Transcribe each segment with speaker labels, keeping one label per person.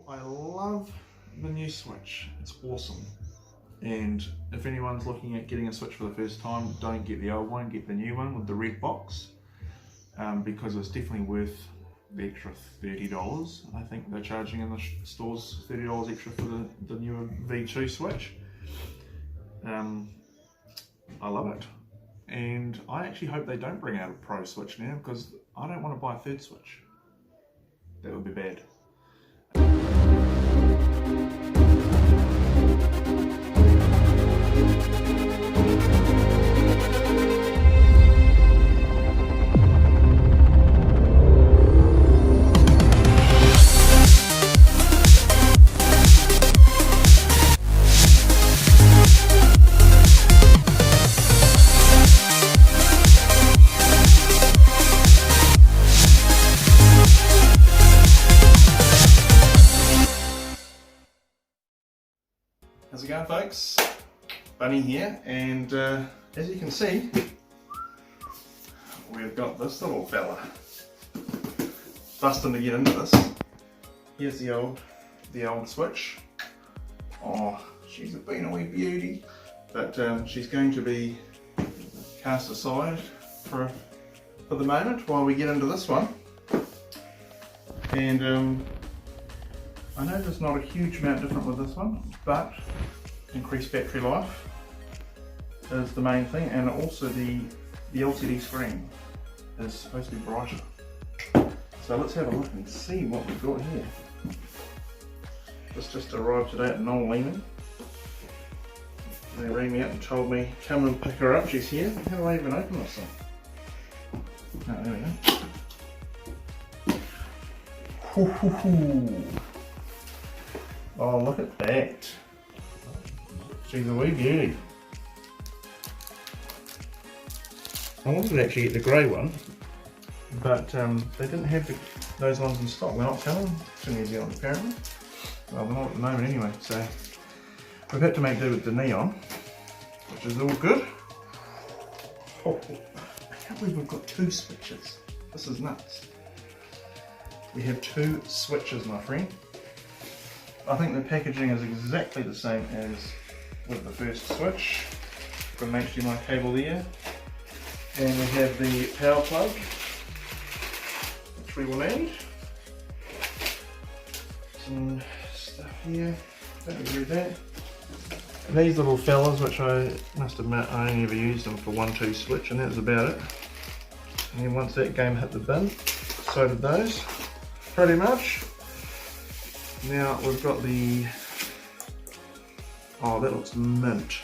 Speaker 1: I love the new Switch. It's awesome. And if anyone's looking at getting a Switch for the first time, don't get the old one, get the new one with the red box, because it's definitely worth the extra $30. I think they're charging in the stores $30 extra for the newer V2 Switch. I love it. And I actually hope they don't bring out a Pro Switch now, because I don't want to buy a third Switch. That would be bad. How's it going, folks? Bunny here, and as you can see, we've got this little fella. Busting to get into this. Here's the old Switch. Oh, she's been a wee beauty, but she's going to be cast aside for the moment while we get into this one. And I know there's not a huge amount different with this one, but increased battery life is the main thing, and also the LCD screen is supposed to be brighter. So let's have a look and see what we've got here. This just arrived today at Noel Leeming. They rang me up and told me, come and pick her up, she's here. How do I even open this thing? Oh, there we go. Hoo, hoo, hoo. Oh, look at that. She's a wee beauty. I wanted to actually get the grey one, but they didn't have those ones in stock. They're not selling to New Zealand apparently. Well, they're not at the moment anyway, so we've had to make do with the neon, which is all good. Oh, I can't believe we've got two switches. This is nuts. We have two switches, my friend. I think the packaging is exactly the same as with the first Switch. Got an HDMI cable there, and we have the power plug, which we will need. Some stuff here, don't regret that. These little fellas, which I must admit I only ever used them for 1-2 Switch, and that was about it. And then once that game hit the bin, so did those, pretty much. Now we've got the, oh, that looks mint.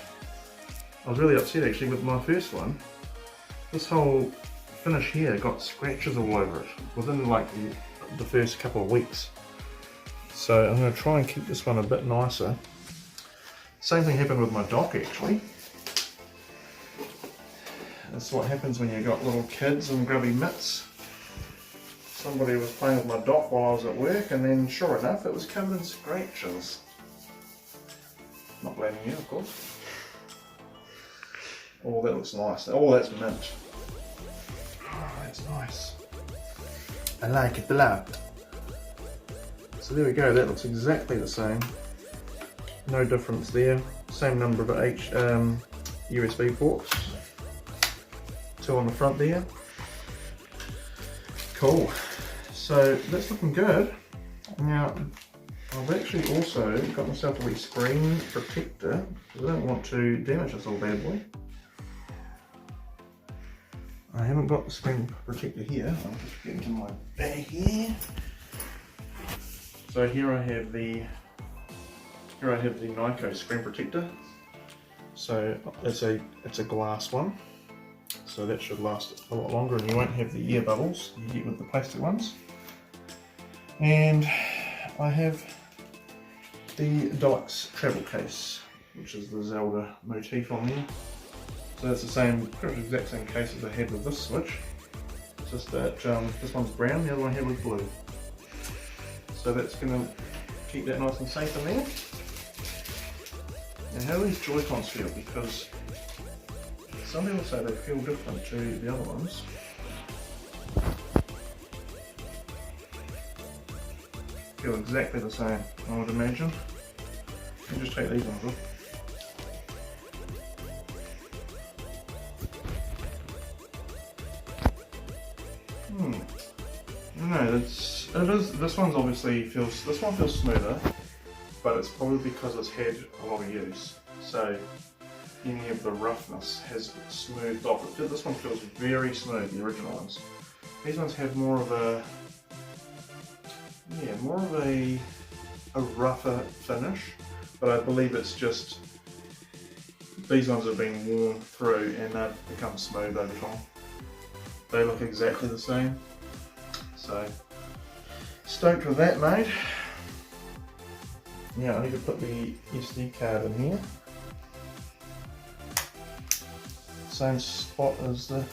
Speaker 1: I was really upset actually with my first one. This whole finish here got scratches all over it within like the first couple of weeks. So I'm going to try and keep this one a bit nicer. Same thing happened with my dock actually. That's what happens when you've got little kids and grubby mitts. Somebody was playing with my dock while I was at work, and then sure enough it was covered in scratches. Not blaming you, of course. Oh, that looks nice. Oh, that's mint. Oh, that's nice. I like it a lot. So there we go, that looks exactly the same. No difference there. Same number of USB ports. Two on the front there. Cool. So that's looking good. Now, I've actually also got myself a wee screen protector, because I don't want to damage this old bad boy. I haven't got the screen protector here. I'll just get into my bag here. So here I have the Nyko screen protector. So it's a glass one. So that should last a lot longer, and you won't have the air bubbles you get with the plastic ones. And I have the Deluxe travel case, which is the Zelda motif on there. So that's the same, pretty much exact same case as I had with this Switch. It's just that this one's brown, the other one here was blue. So that's going to keep that nice and safe in there. And how do these Joy-Cons feel? Because some people say they feel different to the other ones. feel exactly the same, I would imagine. Let me just take these ones off. No, this one's obviously this one feels smoother, but it's probably because it's had a lot of use. So any of the roughness has smoothed off. This one feels very smooth, the original ones. These ones have more of a rougher finish, but I believe it's just these ones have been worn through and they've become smooth over time. They look exactly the same. So, stoked with that, mate. Now I need to put the SD card in here. Same spot as in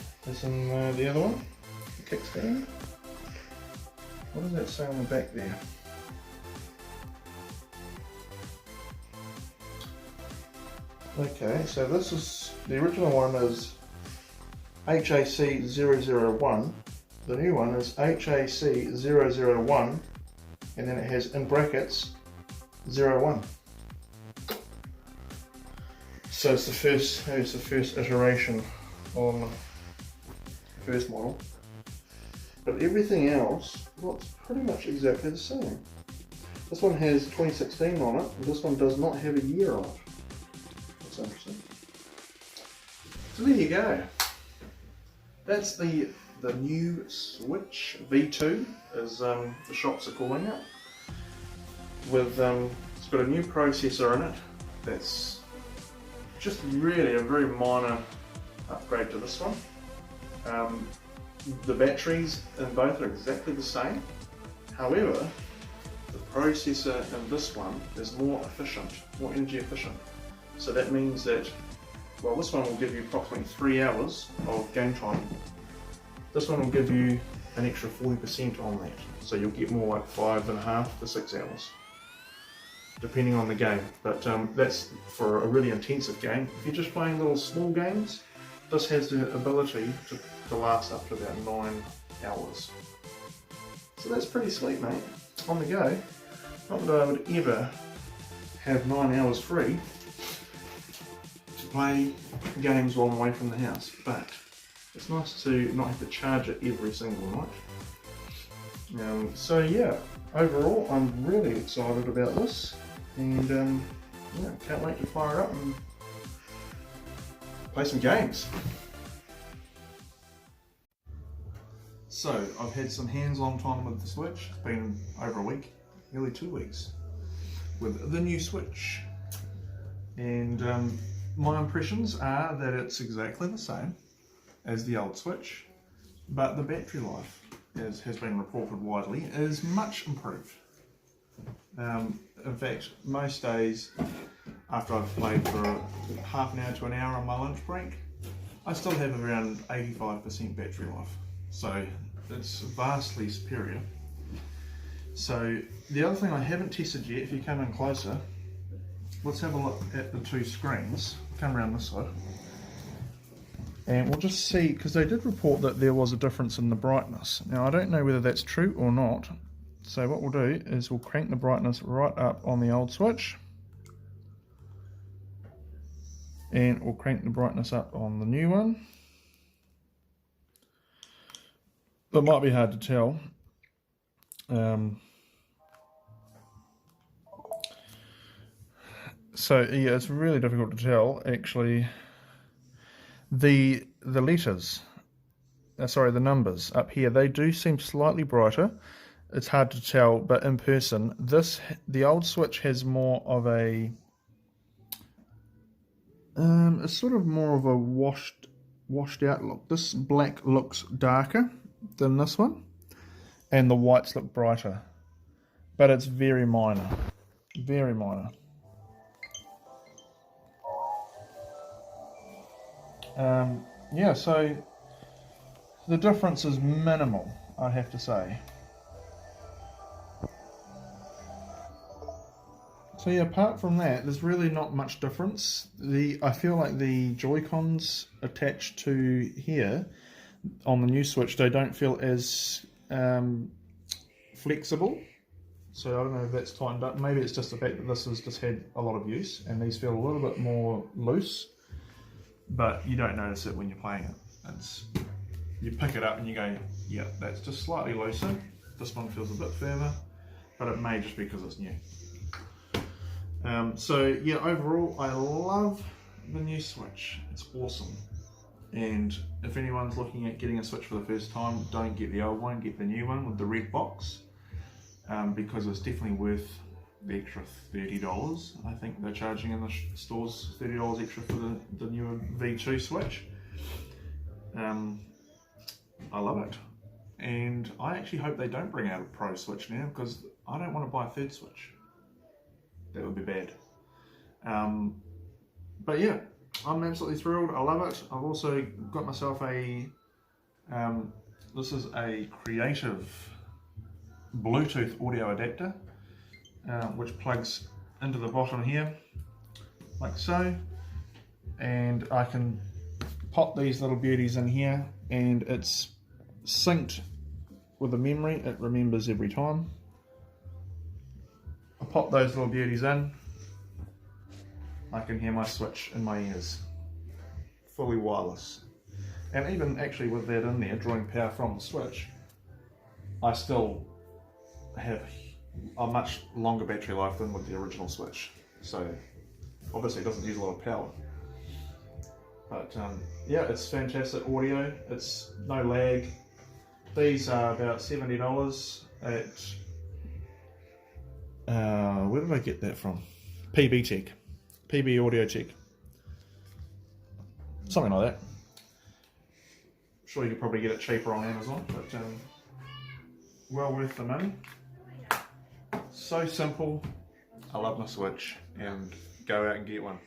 Speaker 1: the other one, the kickstand. What does that say on the back there? Okay, so this is, the original one is HAC001. The new one is HAC001, and then it has in brackets 01. So it's the first iteration on the first model. But everything else looks pretty much exactly the same. This one has 2016 on it, and this one does not have a year on it. That's interesting. So there you go. That's the new Switch V2, as the shops are calling it. With it's got a new processor in it. That's just really a very minor upgrade to this one. The batteries in both are exactly the same. However, the processor in this one is more efficient, more energy efficient. So that means that, well, this one will give you approximately 3 hours of game time. This one will give you an extra 40% on that. So you'll get more like 5.5 to 6 hours, depending on the game. But that's for a really intensive game. If you're just playing little small games, this has the ability to last up to about 9 hours. So that's pretty sweet, mate. On the go. Not that I would ever have 9 hours free to play games while I'm away from the house, but it's nice to not have to charge it every single night. So yeah, overall I'm really excited about this, and yeah, can't wait to fire it up and play some games. So I've had some hands-on time with the Switch. It's been over a week, nearly 2 weeks, with the new Switch, and my impressions are that it's exactly the same as the old Switch, but the battery life, as has been reported widely, is much improved. In fact, most days after I've played for half an hour to an hour on my lunch break, I still have around 85% battery life. So it's vastly superior. So the other thing I haven't tested yet, if you come in closer, let's have a look at the two screens. Come around this side. And we'll just see, because they did report that there was a difference in the brightness. Now I don't know whether that's true or not. So what we'll do is we'll crank the brightness right up on the old Switch. And we'll crank the brightness up on the new one. It might be hard to tell. So yeah, it's really difficult to tell actually. The letters, the numbers up here, they do seem slightly brighter. It's hard to tell, but in person, the old Switch has more of a, it's sort of more of a washed out look. This black looks darker than this one, and the whites look brighter, but it's very minor, very minor. Yeah, so the difference is minimal, I have to say. So yeah, apart from that, there's really not much difference. I feel like the Joy-Cons attached to here on the new Switch, they don't feel as flexible. So I don't know if that's tightened up. Maybe it's just the fact that this has just had a lot of use and these feel a little bit more loose, but you don't notice it when you're playing it. You pick it up and you go, yeah, that's just slightly looser. This one feels a bit firmer, but it may just be because it's new. So yeah, overall I love the new Switch. It's awesome. And if anyone's looking at getting a Switch for the first time, don't get the old one, get the new one with the red box, because it's definitely worth the extra $30. I think they're charging in the stores $30 extra for the newer V2 Switch. I love it. And I actually hope they don't bring out a Pro Switch now, because I don't want to buy a third Switch. That would be bad. But yeah, I'm absolutely thrilled. I love it. I've also got myself a, this is a Creative Bluetooth audio adapter, which plugs into the bottom here, like so. And I can pop these little beauties in here, and it's synced with the memory. It remembers every time. I pop those little beauties in, I can hear my Switch in my ears, fully wireless. And even actually with that in there, drawing power from the Switch, I still have a much longer battery life than with the original Switch. So obviously it doesn't use a lot of power. But yeah, it's fantastic audio, it's no lag. These are about $70 at, where did I get that from? PB Tech, PB Audio Tech, something like that. I'm sure you could probably get it cheaper on Amazon, but well worth the money. So simple. I love my Switch, and go out and get one.